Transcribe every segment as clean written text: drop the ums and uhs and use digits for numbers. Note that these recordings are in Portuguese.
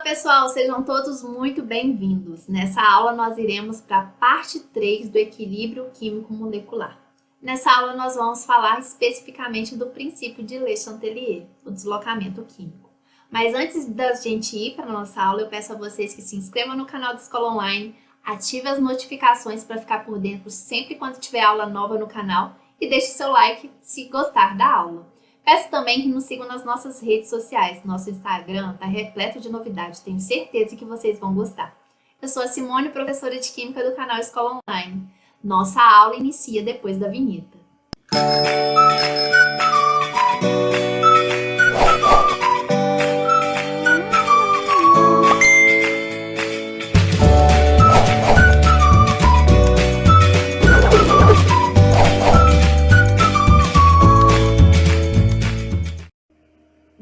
Pessoal, sejam todos muito bem-vindos. Nessa aula nós iremos para a parte 3 do equilíbrio químico molecular. Nessa aula nós vamos falar especificamente do princípio de Le Chatelier, o deslocamento químico. Mas antes da gente ir para a nossa aula, eu peço a vocês que se inscrevam no canal da Escola Online, ative as notificações para ficar por dentro sempre quando tiver aula nova no canal e deixe seu like se gostar da aula. Peço também que nos sigam nas nossas redes sociais. Nosso Instagram está repleto de novidades, tenho certeza que vocês vão gostar. Eu sou a Simone, professora de Química do canal Escola Online. Nossa aula inicia depois da vinheta.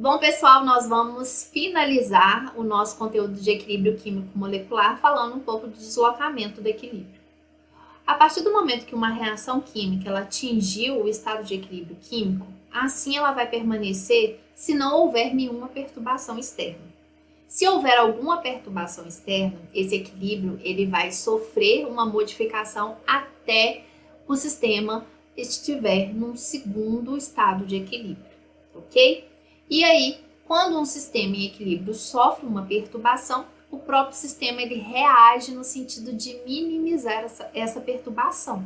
Bom, pessoal, nós vamos finalizar o nosso conteúdo de equilíbrio químico molecular falando um pouco do deslocamento do equilíbrio. A partir do momento que uma reação química ela atingiu o estado de equilíbrio químico, assim ela vai permanecer se não houver nenhuma perturbação externa. Se houver alguma perturbação externa, esse equilíbrio ele vai sofrer uma modificação até o sistema estiver num segundo estado de equilíbrio, ok? E aí, quando um sistema em equilíbrio sofre uma perturbação, o próprio sistema ele reage no sentido de minimizar essa perturbação.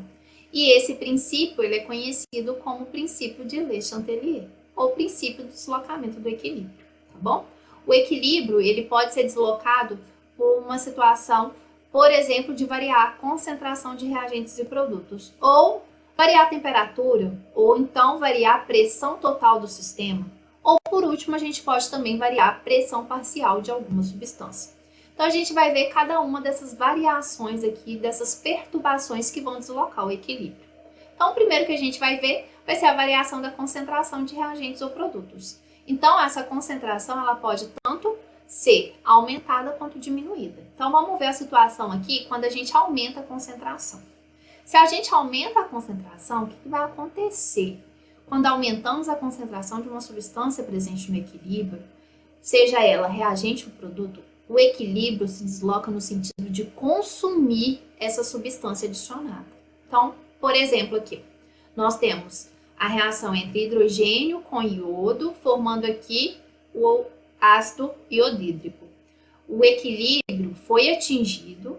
E esse princípio ele é conhecido como princípio de Le Chatelier, ou princípio do deslocamento do equilíbrio, tá bom? O equilíbrio ele pode ser deslocado por uma situação, por exemplo, de variar a concentração de reagentes e produtos, ou variar a temperatura, ou então variar a pressão total do sistema. Ou, por último, a gente pode também variar a pressão parcial de alguma substância. Então, a gente vai ver cada uma dessas variações aqui, dessas perturbações que vão deslocar o equilíbrio. Então, o primeiro que a gente vai ver vai ser a variação da concentração de reagentes ou produtos. Então, essa concentração ela pode tanto ser aumentada quanto diminuída. Então, vamos ver a situação aqui quando a gente aumenta a concentração. Se a gente aumenta a concentração, o que vai acontecer? Quando aumentamos a concentração de uma substância presente no equilíbrio, seja ela reagente ou produto, o equilíbrio se desloca no sentido de consumir essa substância adicionada. Então, por exemplo, aqui, nós temos a reação entre hidrogênio com iodo, formando aqui o ácido iodídrico. O equilíbrio foi atingido,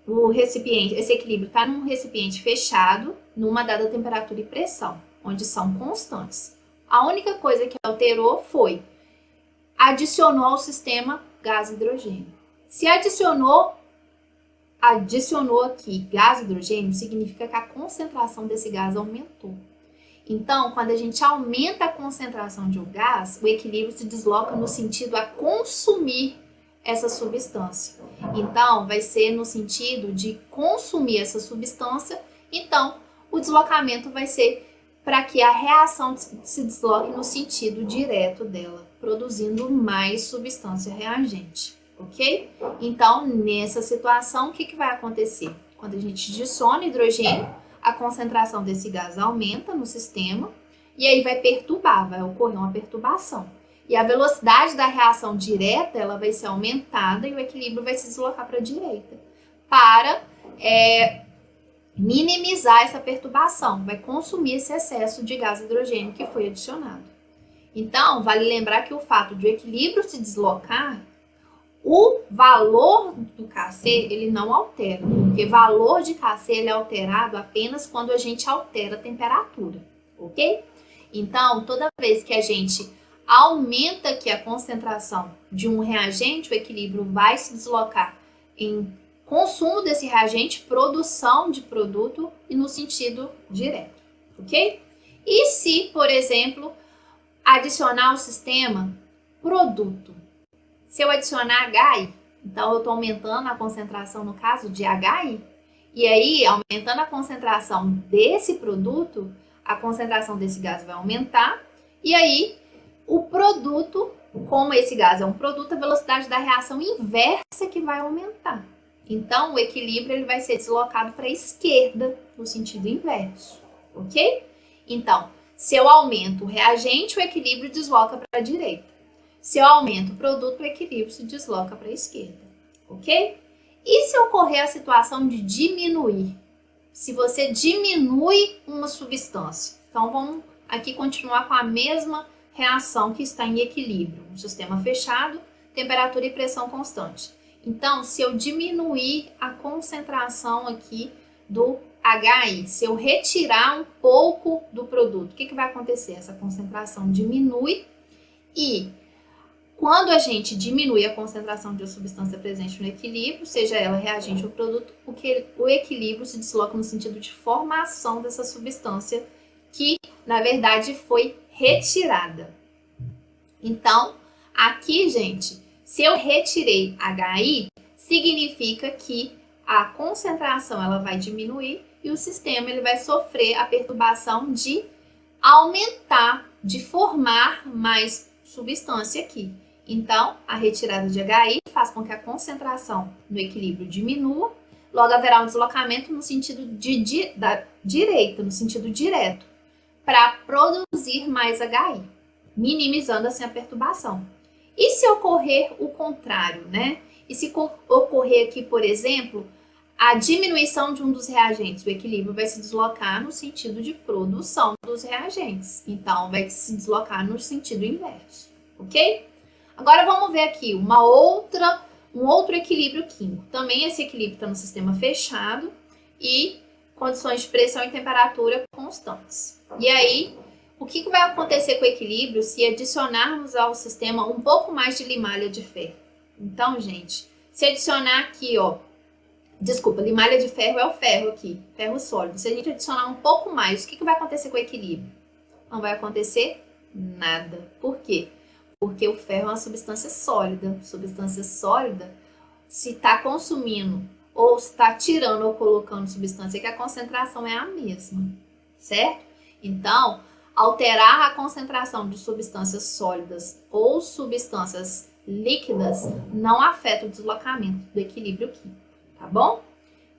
o recipiente, esse equilíbrio está num recipiente fechado, numa dada temperatura e pressão, onde são constantes. A única coisa que alterou foi adicionou ao sistema gás hidrogênio. Se adicionou aqui gás hidrogênio, significa que a concentração desse gás aumentou. Então, quando a gente aumenta a concentração de um gás, o equilíbrio se desloca no sentido a consumir essa substância. Então, vai ser no sentido de consumir essa substância. Então, o deslocamento vai ser para que a reação se desloque no sentido direto dela, produzindo mais substância reagente, ok? Então, nessa situação, o que vai acontecer? Quando a gente adiciona hidrogênio, a concentração desse gás aumenta no sistema e aí vai perturbar, vai ocorrer uma perturbação. E a velocidade da reação direta ela vai ser aumentada e o equilíbrio vai se deslocar para a direita para minimizar essa perturbação, vai consumir esse excesso de gás hidrogênio que foi adicionado. Então, vale lembrar que o fato de o equilíbrio se deslocar, o valor do Kc ele não altera, porque valor de Kc ele é alterado apenas quando a gente altera a temperatura, ok? Então, toda vez que a gente aumenta aqui a concentração de um reagente, o equilíbrio vai se deslocar em consumo desse reagente, produção de produto e no sentido direto, ok? E se, por exemplo, adicionar ao sistema produto, se eu adicionar HI, então eu estou aumentando a concentração no caso de HI, e aí aumentando a concentração desse produto, a concentração desse gás vai aumentar, e aí o produto, como esse gás é um produto, a velocidade da reação inversa que vai aumentar. Então, o equilíbrio ele vai ser deslocado para a esquerda, no sentido inverso, ok? Então, se eu aumento o reagente, o equilíbrio desloca para a direita. Se eu aumento o produto, o equilíbrio se desloca para a esquerda, ok? E se ocorrer a situação de diminuir? Se você diminui uma substância, então vamos aqui continuar com a mesma reação que está em equilíbrio, um sistema fechado, temperatura e pressão constante. Então, se eu diminuir a concentração aqui do HI, se eu retirar um pouco do produto, o que vai acontecer? Essa concentração diminui e quando a gente diminui a concentração de uma substância presente no equilíbrio, seja ela reagente ou produto, o equilíbrio se desloca no sentido de formação dessa substância que, na verdade, foi retirada. Então, aqui, gente, se eu retirei HI, significa que a concentração ela vai diminuir e o sistema ele vai sofrer a perturbação de aumentar, de formar mais substância aqui. Então, a retirada de HI faz com que a concentração no equilíbrio diminua, logo haverá um deslocamento no sentido da direita, no sentido direto, para produzir mais HI, minimizando assim a perturbação. E se ocorrer o contrário, né? E se ocorrer aqui, por exemplo, a diminuição de um dos reagentes, o equilíbrio vai se deslocar no sentido de produção dos reagentes. Então, vai se deslocar no sentido inverso, ok? Agora vamos ver aqui um outro equilíbrio químico. Também esse equilíbrio está no sistema fechado e condições de pressão e temperatura constantes. E aí, o que vai acontecer com o equilíbrio se adicionarmos ao sistema um pouco mais de limalha de ferro? Então, gente, se adicionar aqui, ó, desculpa, limalha de ferro é o ferro aqui, ferro sólido. Se a gente adicionar um pouco mais, o que vai acontecer com o equilíbrio? Não vai acontecer nada. Por quê? Porque o ferro é uma substância sólida. Substância sólida, se está consumindo ou se está tirando ou colocando substância, que a concentração é a mesma, certo? Então, alterar a concentração de substâncias sólidas ou substâncias líquidas não afeta o deslocamento do equilíbrio químico, tá bom?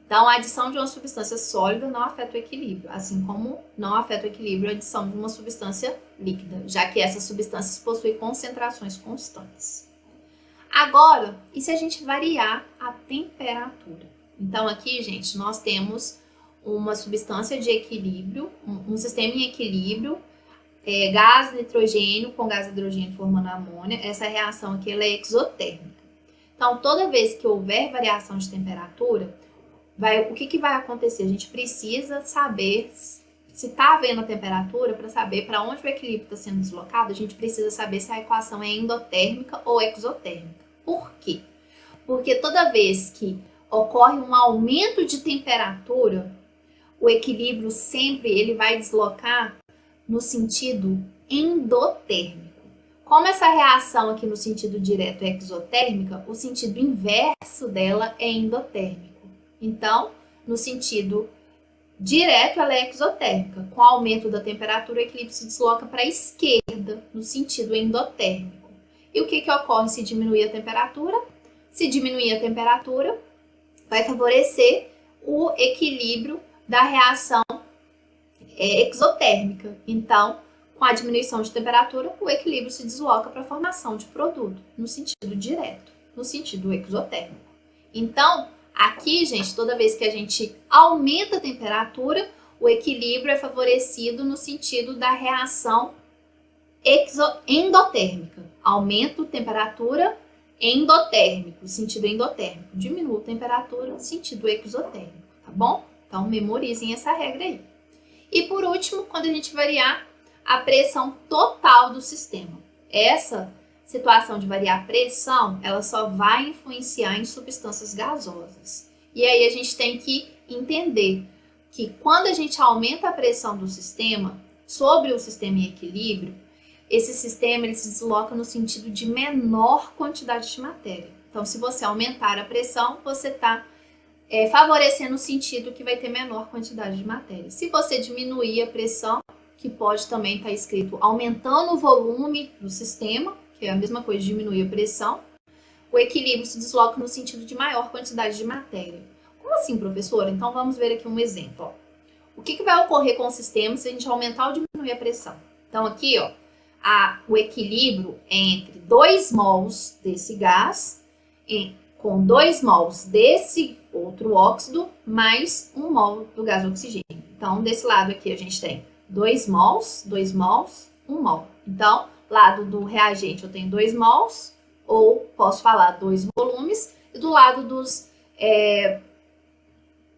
Então, a adição de uma substância sólida não afeta o equilíbrio, assim como não afeta o equilíbrio a adição de uma substância líquida, já que essas substâncias possuem concentrações constantes. Agora, e se a gente variar a temperatura? Então, aqui, gente, nós temos uma substância de equilíbrio, um sistema em equilíbrio, gás nitrogênio com gás hidrogênio formando amônia. Essa reação aqui ela é exotérmica. Então, toda vez que houver variação de temperatura, o que vai acontecer? A gente precisa saber se está havendo a temperatura, para saber para onde o equilíbrio está sendo deslocado, a gente precisa saber se a equação é endotérmica ou exotérmica. Por quê? Porque toda vez que ocorre um aumento de temperatura, o equilíbrio sempre ele vai deslocar no sentido endotérmico. Como essa reação aqui no sentido direto é exotérmica, o sentido inverso dela é endotérmico. Então, no sentido direto, ela é exotérmica. Com o aumento da temperatura, o equilíbrio se desloca para a esquerda, no sentido endotérmico. E o que ocorre se diminuir a temperatura? Se diminuir a temperatura, vai favorecer o equilíbrio da reação exotérmica. Então, com a diminuição de temperatura, o equilíbrio se desloca para a formação de produto, no sentido direto, no sentido exotérmico. Então, aqui, gente, toda vez que a gente aumenta a temperatura, o equilíbrio é favorecido no sentido da reação endotérmica. Aumento temperatura, endotérmico, sentido endotérmico. Diminua a temperatura, sentido exotérmico, tá bom? Então, memorizem essa regra aí. E por último, quando a gente variar a pressão total do sistema. Essa situação de variar a pressão, ela só vai influenciar em substâncias gasosas. E aí a gente tem que entender que quando a gente aumenta a pressão do sistema sobre o sistema em equilíbrio, esse sistema ele se desloca no sentido de menor quantidade de matéria. Então, se você aumentar a pressão, você está favorecendo o sentido que vai ter menor quantidade de matéria. Se você diminuir a pressão, que pode também estar escrito aumentando o volume do sistema, que é a mesma coisa de diminuir a pressão, o equilíbrio se desloca no sentido de maior quantidade de matéria. Como assim, professora? Então, vamos ver aqui um exemplo. Ó. O que vai ocorrer com o sistema se a gente aumentar ou diminuir a pressão? Então, aqui, ó, o equilíbrio entre 2 mols desse gás com 2 mols desse outro óxido mais 1 mol do gás oxigênio. Então, desse lado aqui a gente tem 2 mols, 1 mol. Então, lado do reagente eu tenho 2 mols, ou posso falar 2 volumes, e do lado dos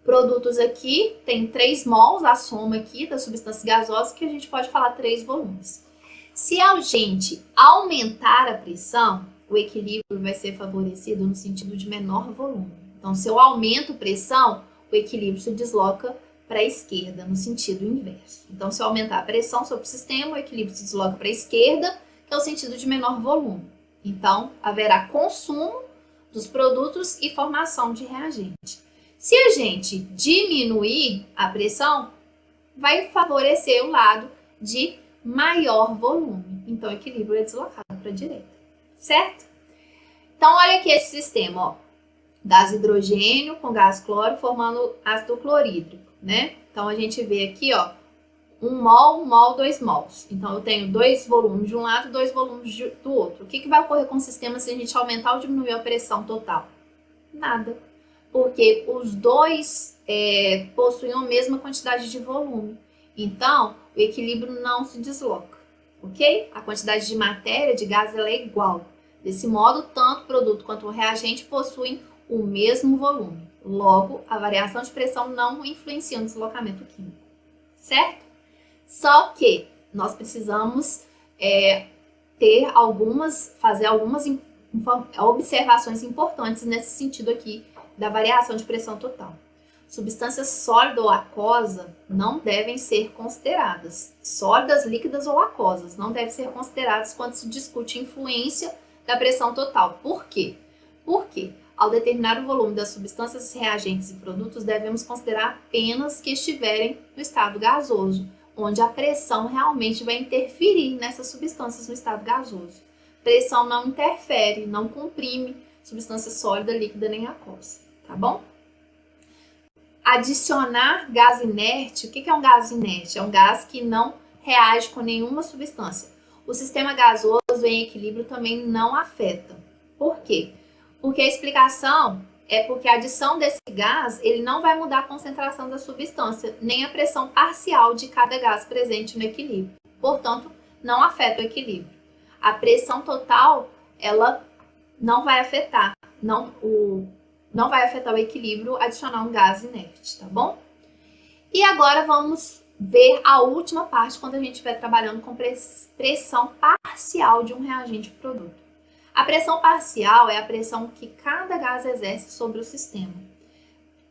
produtos aqui tem 3 mols, a soma aqui da substância gasosa, que a gente pode falar 3 volumes. Se a gente aumentar a pressão, o equilíbrio vai ser favorecido no sentido de menor volume. Então, se eu aumento a pressão, o equilíbrio se desloca para a esquerda, no sentido inverso. Então, se eu aumentar a pressão sobre o sistema, o equilíbrio se desloca para a esquerda, que é o sentido de menor volume. Então, haverá consumo dos produtos e formação de reagente. Se a gente diminuir a pressão, vai favorecer o lado de maior volume. Então, o equilíbrio é deslocado para a direita, certo? Então, olha aqui esse sistema, ó. Gás hidrogênio com gás cloro formando ácido clorídrico, né? Então, a gente vê aqui, ó, 1 mol, 2 mols. Então, eu tenho 2 volumes de um lado e 2 volumes do outro. O que vai ocorrer com o sistema se a gente aumentar ou diminuir a pressão total? Nada. Porque os dois possuem a mesma quantidade de volume. Então, o equilíbrio não se desloca, ok? A quantidade de matéria, de gás, ela é igual. Desse modo, tanto o produto quanto o reagente possuem o mesmo volume. Logo, a variação de pressão não influencia no deslocamento químico, certo? Só que nós precisamos fazer algumas observações importantes nesse sentido aqui da variação de pressão total. Substâncias sólidas ou aquosas não devem ser consideradas. Sólidas, líquidas ou aquosas não devem ser consideradas quando se discute a influência da pressão total. Por quê? Porque ao determinar o volume das substâncias, reagentes e produtos, devemos considerar apenas que estiverem no estado gasoso, onde a pressão realmente vai interferir nessas substâncias no estado gasoso. Pressão não interfere, não comprime substância sólida, líquida nem aquosa, tá bom? Adicionar gás inerte. O que é um gás inerte? É um gás que não reage com nenhuma substância. O sistema gasoso em equilíbrio também não afeta. Por quê? Porque a explicação é porque a adição desse gás ele não vai mudar a concentração da substância, nem a pressão parcial de cada gás presente no equilíbrio. Portanto, não afeta o equilíbrio. A pressão total, ela não vai afetar, não vai afetar o equilíbrio adicionar um gás inerte, tá bom? E agora vamos ver a última parte quando a gente estiver trabalhando com pressão parcial de um reagente ou produto. A pressão parcial é a pressão que cada gás exerce sobre o sistema.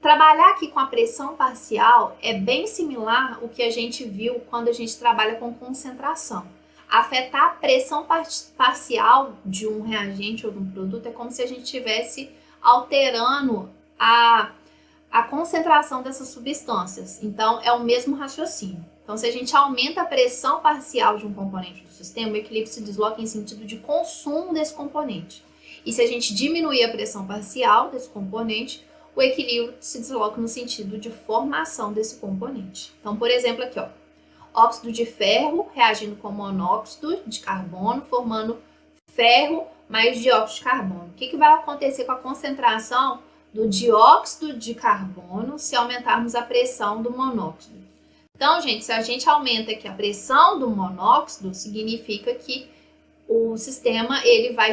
Trabalhar aqui com a pressão parcial é bem similar ao que a gente viu quando a gente trabalha com concentração. Afetar a pressão parcial de um reagente ou de um produto é como se a gente estivesse alterando a concentração dessas substâncias. Então, é o mesmo raciocínio. Então, se a gente aumenta a pressão parcial de um componente do sistema, o equilíbrio se desloca em sentido de consumo desse componente. E se a gente diminuir a pressão parcial desse componente, o equilíbrio se desloca no sentido de formação desse componente. Então, por exemplo, aqui, ó, óxido de ferro reagindo com monóxido de carbono, formando ferro mais dióxido de carbono. O que vai acontecer com a concentração do dióxido de carbono se aumentarmos a pressão do monóxido? Então, gente, se a gente aumenta aqui a pressão do monóxido, significa que o sistema ele vai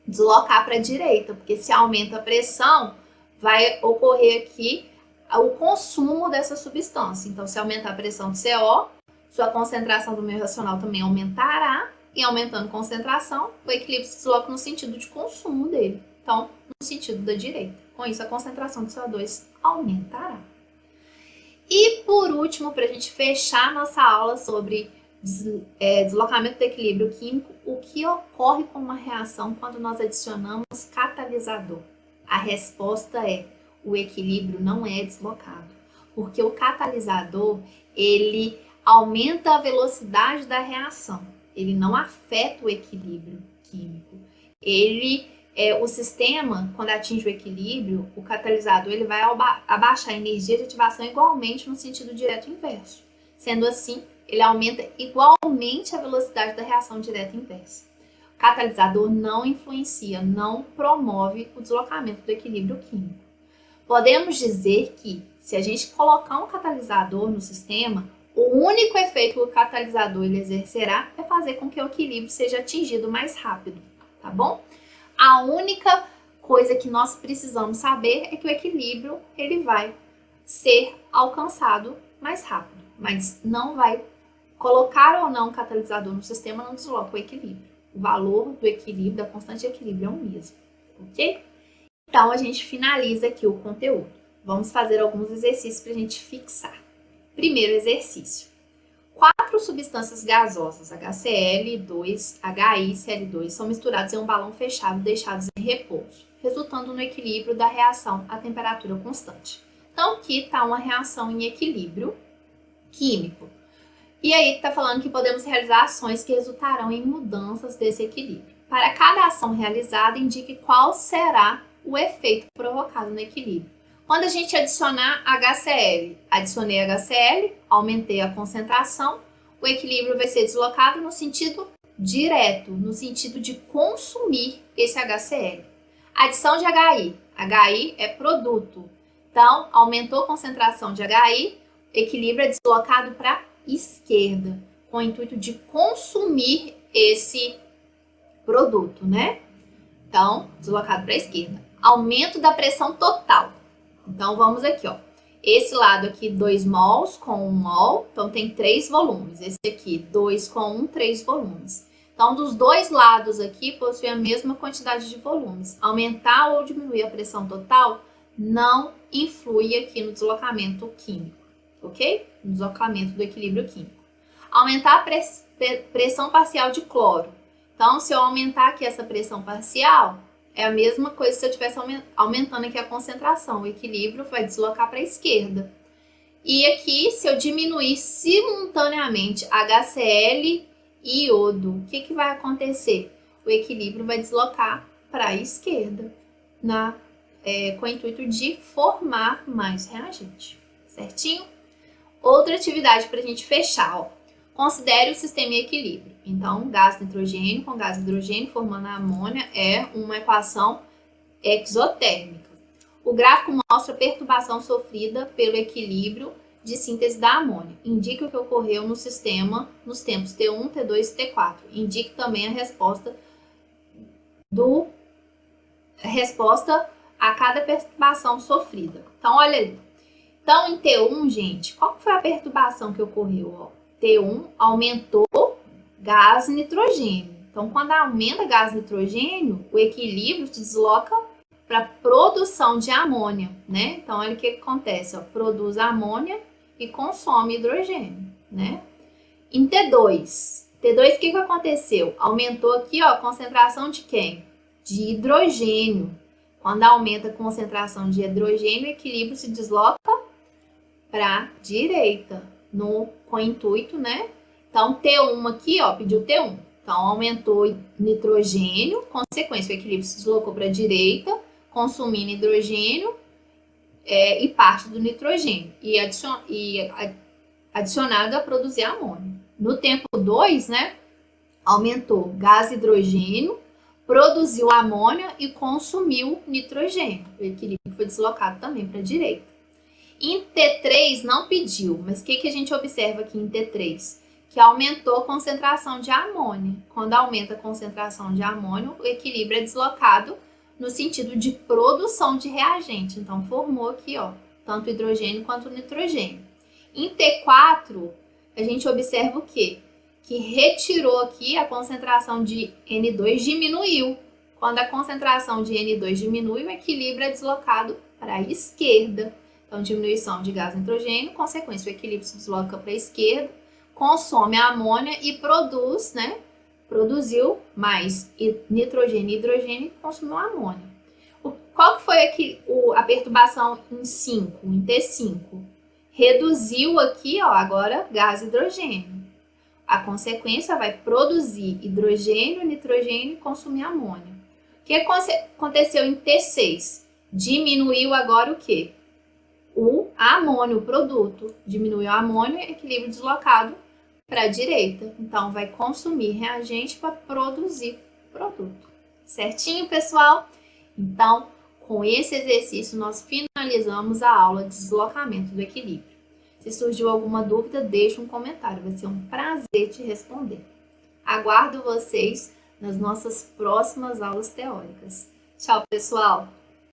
deslocar para a direita, porque se aumenta a pressão, vai ocorrer aqui o consumo dessa substância. Então, se aumentar a pressão do CO, sua concentração do meio racional também aumentará, e aumentando a concentração, o equilíbrio se desloca no sentido de consumo dele. Então, no sentido da direita. Com isso, a concentração de CO2 aumentará. E, por último, para a gente fechar nossa aula sobre deslocamento do equilíbrio químico, o que ocorre com uma reação quando nós adicionamos catalisador? A resposta é: o equilíbrio não é deslocado, porque o catalisador ele aumenta a velocidade da reação, ele não afeta o equilíbrio químico. O sistema, quando atinge o equilíbrio, o catalisador ele vai abaixar a energia de ativação igualmente no sentido direto e inverso. Sendo assim, ele aumenta igualmente a velocidade da reação direta inversa. O catalisador não influencia, não promove o deslocamento do equilíbrio químico. Podemos dizer que, se a gente colocar um catalisador no sistema, o único efeito que o catalisador ele exercerá é fazer com que o equilíbrio seja atingido mais rápido, tá bom? A única coisa que nós precisamos saber é que o equilíbrio ele vai ser alcançado mais rápido, mas não vai colocar ou não o catalisador no sistema, não desloca o equilíbrio. O valor do equilíbrio, da constante de equilíbrio é o mesmo, ok? Então, a gente finaliza aqui o conteúdo. Vamos fazer alguns exercícios para a gente fixar. Primeiro exercício. 4 substâncias gasosas, HCl, 2, HI, Cl2, são misturados em um balão fechado deixados em repouso, resultando no equilíbrio da reação a temperatura constante. Então, aqui está uma reação em equilíbrio químico. E aí está falando que podemos realizar ações que resultarão em mudanças desse equilíbrio. Para cada ação realizada, indique qual será o efeito provocado no equilíbrio. Quando a gente adicionar HCl, adicionei HCl, aumentei a concentração, o equilíbrio vai ser deslocado no sentido direto, no sentido de consumir esse HCl. Adição de HI, HI é produto, então aumentou a concentração de HI, equilíbrio é deslocado para a esquerda, com o intuito de consumir esse produto, né? Então, deslocado para a esquerda. Aumento da pressão total. Então, vamos aqui, ó. Esse lado aqui, 2 mols com 1 mol, então tem 3 volumes. Esse aqui, 2 com 1, 3 volumes. Então, dos dois lados aqui, possui a mesma quantidade de volumes. Aumentar ou diminuir a pressão total não influi aqui no deslocamento químico, ok? No deslocamento do equilíbrio químico. Aumentar a pressão parcial de cloro. Então, se eu aumentar aqui essa pressão parcial, é a mesma coisa se eu estivesse aumentando aqui a concentração. O equilíbrio vai deslocar para a esquerda. E aqui, se eu diminuir simultaneamente HCl e iodo, o que vai acontecer? O equilíbrio vai deslocar para a esquerda, com o intuito de formar mais reagente. Certinho? Outra atividade para a gente fechar, ó. Considere o sistema em equilíbrio. Então, gás nitrogênio com gás hidrogênio formando a amônia é uma equação exotérmica. O gráfico mostra a perturbação sofrida pelo equilíbrio de síntese da amônia. Indique o que ocorreu no sistema nos tempos T1, T2 e T4. Indique também a resposta a cada perturbação sofrida. Então, olha ali. Então, em T1, gente, qual foi a perturbação que ocorreu? Ó? T1 aumentou gás nitrogênio. Então, quando aumenta gás nitrogênio, o equilíbrio se desloca para a produção de amônia, né? Então, olha o que acontece, ó, produz amônia e consome hidrogênio, né? Em T2, o que aconteceu? Aumentou aqui, ó, a concentração de quem? De hidrogênio. Quando aumenta a concentração de hidrogênio, o equilíbrio se desloca para a direita, com o intuito, né? Então, T1 aqui, ó, pediu T1. Então, aumentou nitrogênio, consequência, o equilíbrio se deslocou para a direita, consumindo hidrogênio e parte do nitrogênio, e adicionado a produzir amônio. No tempo 2, né, aumentou gás hidrogênio, produziu amônia e consumiu nitrogênio. O equilíbrio foi deslocado também para a direita. Em T3 não pediu, mas o que a gente observa aqui em T3? Que aumentou a concentração de amônia. Quando aumenta a concentração de amônio, o equilíbrio é deslocado no sentido de produção de reagente. Então, formou aqui, ó, tanto hidrogênio quanto nitrogênio. Em T4, a gente observa o quê? Que retirou aqui a concentração de N2, diminuiu. Quando a concentração de N2 diminui, o equilíbrio é deslocado para a esquerda. Então, diminuição de gás nitrogênio, consequência, o equilíbrio se desloca para a esquerda, consome a amônia e produz, né? Produziu mais nitrogênio e hidrogênio e consumiu a amônia. Qual que foi aqui a perturbação em 5, em T5? Reduziu aqui, ó, agora gás hidrogênio. A consequência vai produzir hidrogênio, nitrogênio e consumir amônia. O que aconteceu em T6? Diminuiu agora o quê? O amônio, o produto. Diminuiu a amônia, equilíbrio deslocado para a direita. Então, vai consumir reagente para produzir produto. Certinho, pessoal? Então, com esse exercício, nós finalizamos a aula de deslocamento do equilíbrio. Se surgiu alguma dúvida, deixe um comentário. Vai ser um prazer te responder. Aguardo vocês nas nossas próximas aulas teóricas. Tchau, pessoal!